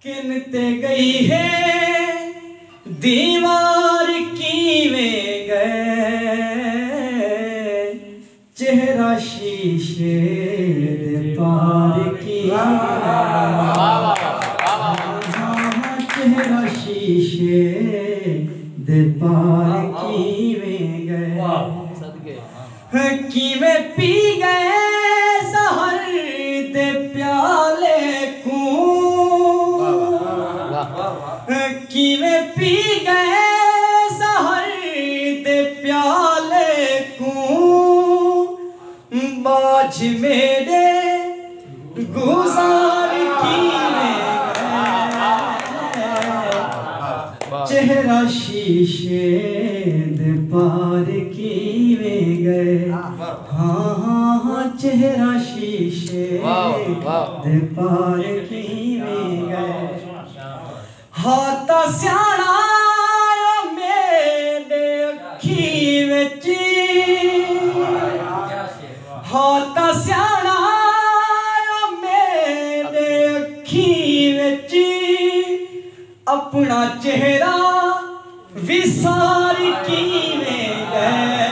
किनते गई है दीवार कीवें गए चेहरा शीशे दे पार की चेहरा शीशे दे पार कीवें गए कीवें पी गए सहर दे प्याले को कीवें पी गए सहर दे प्याले को बाज मेरे गुजार कीवें गए चेहरा शीशे दे पार कीवें गए हाँ चेहरा शीशे दे पार कीवें गए हाथ स्याणा मेरे अखी विच हाथ स्याणा मेरे अखी विच अपना चेहरा विसार कीवें गए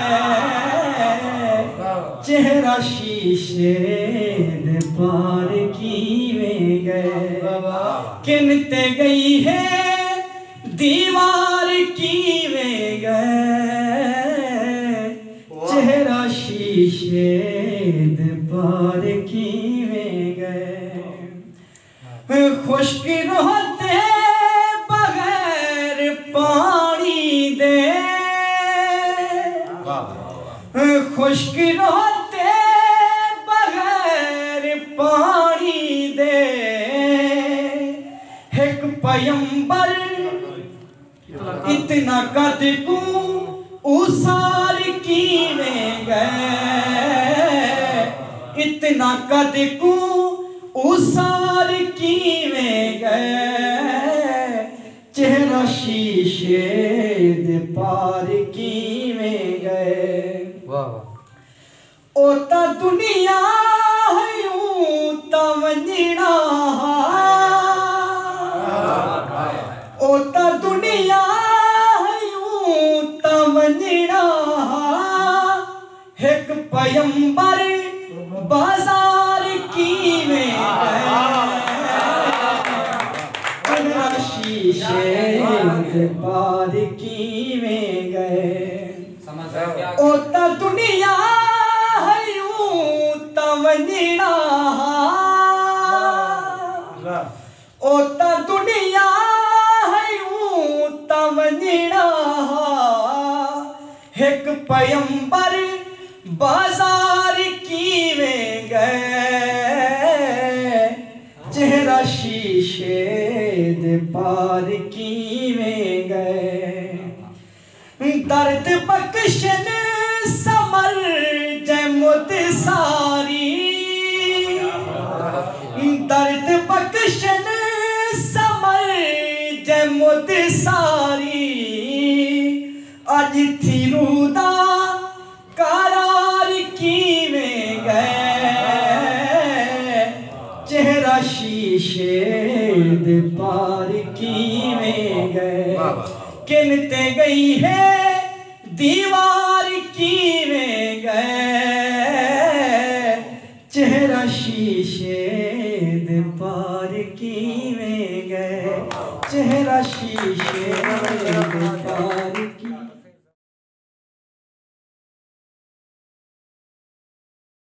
चेहरा शीशे दे पार कीवें गए किनते गई है दीवार कीवें गए चेहरा शीशे दे पार कीवें गए खुश्क रहते बगैर पानी दे खुश्क रहते बगैर पानी दे एक पैगंबर इतना कद को उसार कीवें गए इतना कद को उसार कीवें गए चेहरा शीशे दे पार कीवें गए ओ ता दुनिया है यूं ता वंजना ओ ता दुनिया है यूं ता वंजना एक पैगंबर बाजार कीवें गए शीशे दे पार कीवें गए ओ ता दुनिया है यूं ता वंजना ओ ता दुनिया एक पैगंबर बाजार कीवें गए चेहरा शीशे दे पार कीवें गए दर्द बख्शन समर जमुत सारी दर्द बख्शन समर जमुत सारी अज थी रूदा करार कीवें गए चेहरा शीशे दे पार कीवें गए किनते गई है दीवार कीवें गए चेहरा शीशे दे पार कीवें गए चेहरा शीशे दे पार